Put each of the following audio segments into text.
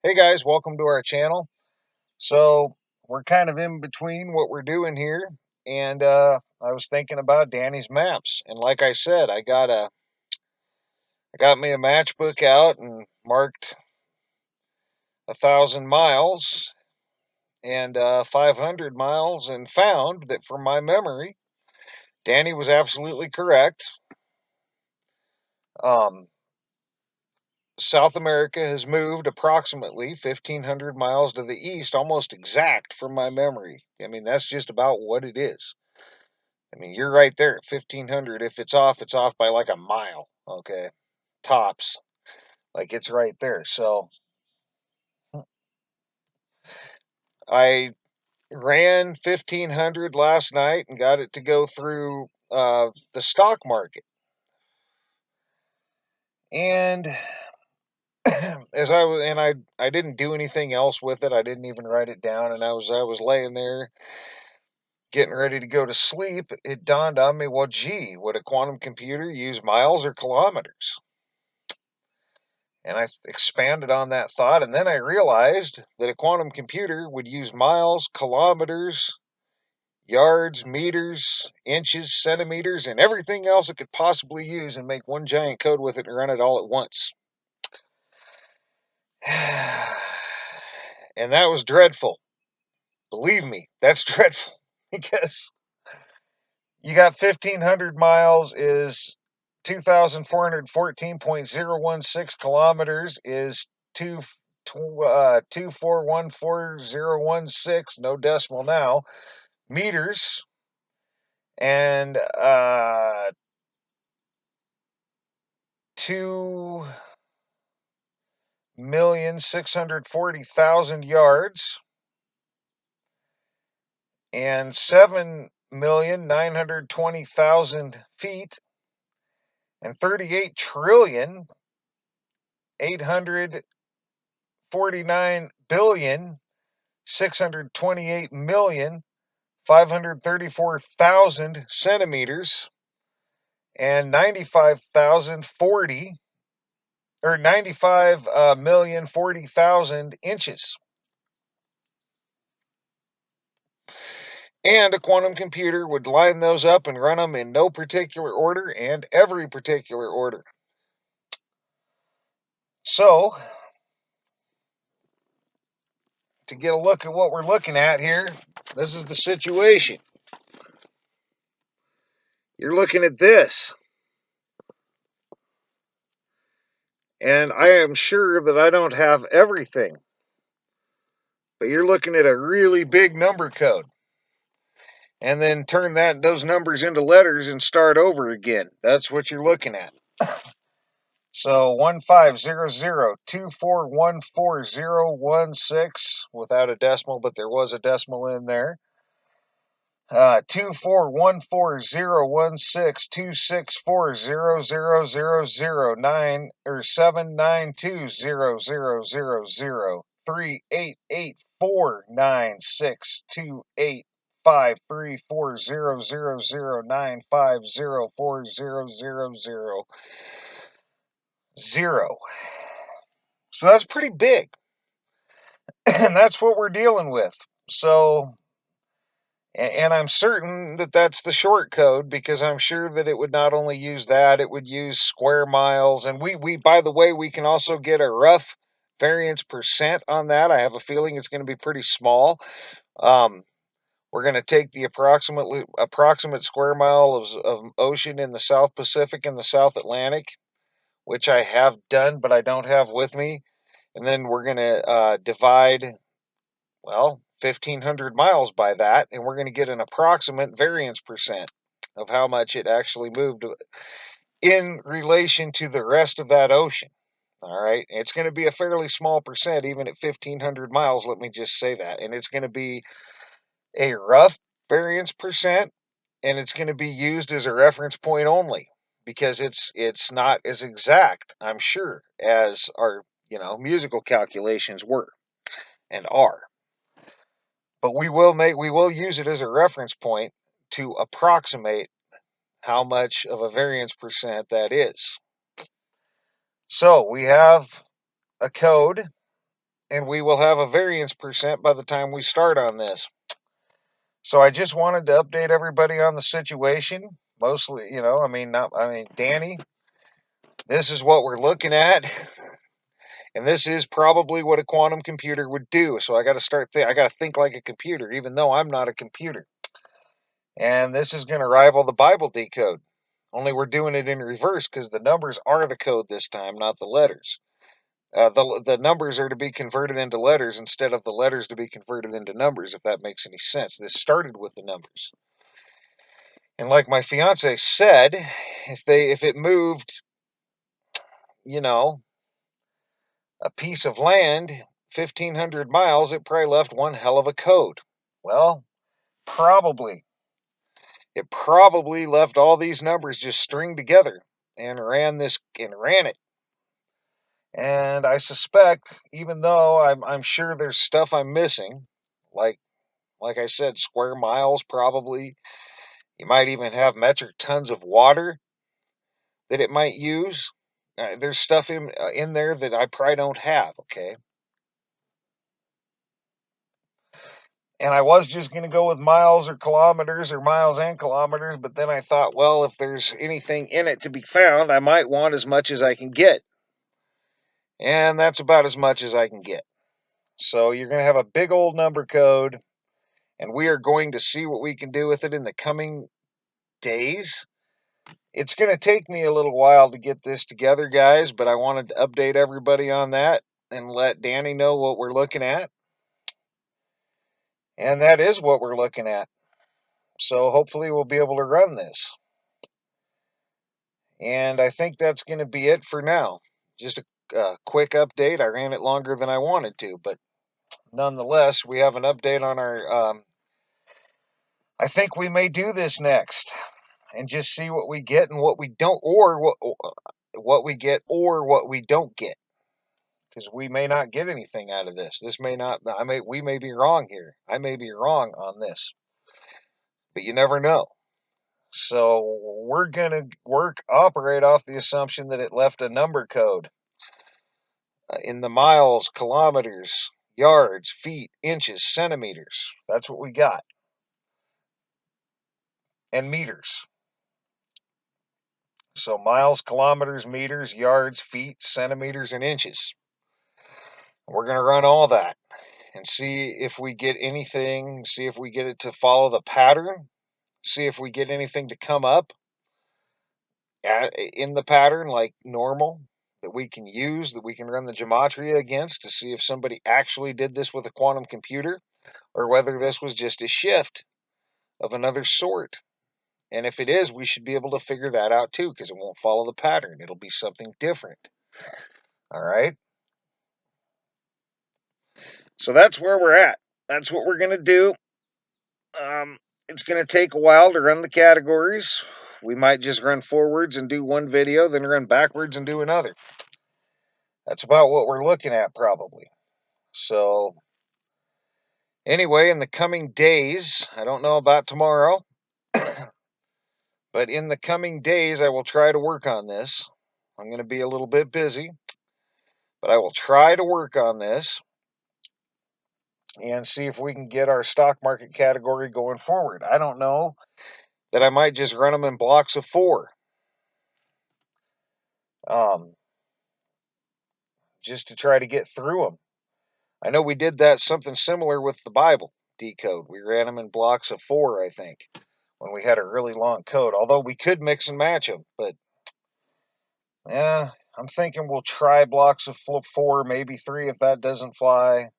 Hey guys, welcome to our channel. So we're kind of in between what we're doing here, and I was thinking about Danny's maps, and like I said, I got me a matchbook out and marked 1,000 miles and 500 miles, and found that from my memory, Danny was absolutely correct. Um, South America has moved approximately 1,500 miles to the east, almost exact from my memory. I mean, that's just about what it is. I mean, you're right there at 1,500. If it's off by like a mile, okay? Tops. Like it's right there. So I ran 1,500 last night and got it to go through the stock market. And I didn't do anything else with it. I didn't even write it down, and I was laying there getting ready to go to sleep. It dawned on me, well, gee, would a quantum computer use miles or kilometers? And I expanded on that thought, and then I realized that a quantum computer would use miles, kilometers, yards, meters, inches, centimeters, and everything else it could possibly use and make one giant code with it and run it all at once. And that was dreadful. Believe me, that's dreadful because you got 1,500 miles is 2,414.016 kilometers is 2414016, no decimal now, meters, and 2,640,000 yards, and 7,920,000 feet, and 38 trillion 849,628,534,000 centimeters, and 95,040 or 95,040,000 inches. And a quantum computer would line those up and run them in no particular order and every particular order. So, to get a look at what we're looking at here, this is the situation. You're looking at this. And I am sure that I don't have everything, but you're looking at a really big number code. And then turn those numbers into letters and start over again. That's what you're looking at. So 150024140016 without a decimal, but there was a decimal in there. 241401626400009 or 79200003884962853400095040000. So that's pretty big. And that's what we're dealing with. So, and I'm certain that that's the short code, because I'm sure that it would not only use that, it would use square miles. And we by the way, we can also get a rough variance percent on that. I have a feeling it's going to be pretty small. Um, we're going to take the approximate square mile of ocean in the South Pacific and the South Atlantic, which I have done, but I don't have with me. And then we're going to divide, well, 1,500 miles by that, and we're going to get an approximate variance percent of how much it actually moved in relation to the rest of that ocean. All right. It's going to be a fairly small percent, even at 1,500 miles. Let me just say that. And it's going to be a rough variance percent, and it's going to be used as a reference point only, because it's not as exact, I'm sure, as our musical calculations were and are. But we will use it as a reference point to approximate how much of a variance percent that is. So we have a code, and we will have a variance percent by the time we start on this. So I just wanted to update everybody on the situation. Mostly, Danny, this is what we're looking at. And this is probably what a quantum computer would do. So I got to I got to think like a computer, even though I'm not a computer. And this is going to rival the Bible decode. Only we're doing it in reverse because the numbers are the code this time, not the letters. The numbers are to be converted into letters instead of the letters to be converted into numbers, if that makes any sense. This started with the numbers. And like my fiance said, if it moved, you know, a piece of land 1,500 miles, it probably left one hell of a code. Well, probably. It probably left all these numbers just stringed together and ran it. And I suspect, even though I'm sure there's stuff I'm missing, like I said, square miles probably. You might even have metric tons of water that it might use. There's stuff in there that I probably don't have. Okay. And I was just going to go with miles or kilometers or miles and kilometers, but then I thought, well, if there's anything in it to be found, I might want as much as I can get. And that's about as much as I can get. So you're going to have a big old number code, and we are going to see what we can do with it in the coming days. It's going to take me a little while to get this together, guys, but I wanted to update everybody on that and let Danny know what we're looking at. And that is what we're looking at. So hopefully we'll be able to run this. And I think that's going to be it for now. Just a quick update. I ran it longer than I wanted to, but nonetheless, we have an update on our. I think we may do this next and just see what we get and what we don't, or what we get or what we don't get, because we may not get anything out of this. This may not. We may be wrong here. I may be wrong on this, but you never know. So we're gonna operate off the assumption that it left a number code in the miles, kilometers, yards, feet, inches, centimeters. That's what we got. And meters. So miles, kilometers, meters, yards, feet, centimeters, and inches. We're going to run all that and see if we get anything, see if we get it to follow the pattern, see if we get anything to come up in the pattern like normal that we can use, that we can run the gematria against to see if somebody actually did this with a quantum computer or whether this was just a shift of another sort. And if it is, we should be able to figure that out too, because it won't follow the pattern. It'll be something different. All right. So that's where we're at. That's what we're going to do. It's going to take a while to run the categories. We might just run forwards and do one video, then run backwards and do another. That's about what we're looking at, probably. So, anyway, in the coming days, I don't know about tomorrow, but in the coming days, I will try to work on this. I'm going to be a little bit busy, but I will try to work on this and see if we can get our stock market category going forward. I don't know that I might just run them in blocks of 4. Um, just to try to get through them. I know we did that something similar with the Bible decode. We ran them in blocks of 4, I think, when we had a really long code. Although we could mix and match them, but yeah, I'm thinking we'll try blocks of 4, maybe 3 if that doesn't fly.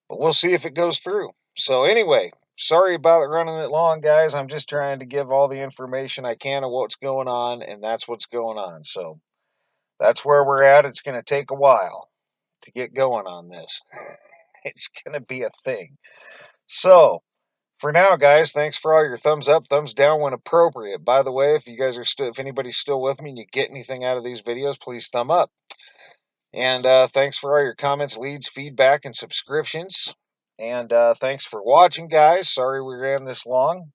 But we'll see if it goes through. So anyway, sorry about running it long, guys. I'm just trying to give all the information I can of what's going on, and that's what's going on. So that's where we're at. It's going to take a while to get going on this. It's going to be a thing. So for now, guys, thanks for all your thumbs up, thumbs down when appropriate. By the way, if anybody's still with me and you get anything out of these videos, please thumb up. And thanks for all your comments, leads, feedback, and subscriptions. And thanks for watching, guys. Sorry we ran this long.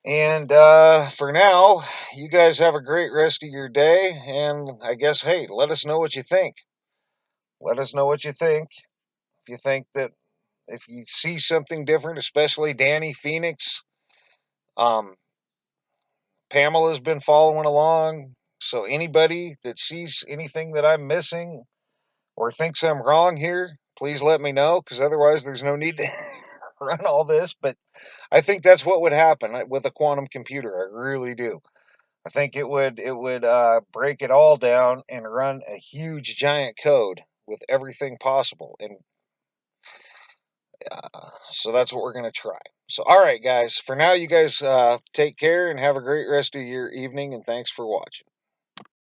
And for now, you guys have a great rest of your day. And I guess, hey, let us know what you think. Let us know what you think. If you think that if you see something different, especially Danny Phoenix, um, Pamela's been following along. So anybody that sees anything that I'm missing or thinks I'm wrong here, please let me know, because otherwise there's no need to run all this. But I think that's what would happen with a quantum computer. I really do. I think it would break it all down and run a huge giant code with everything possible. And so that's what we're gonna try. So all right, guys. For now, you guys take care and have a great rest of your evening. And thanks for watching.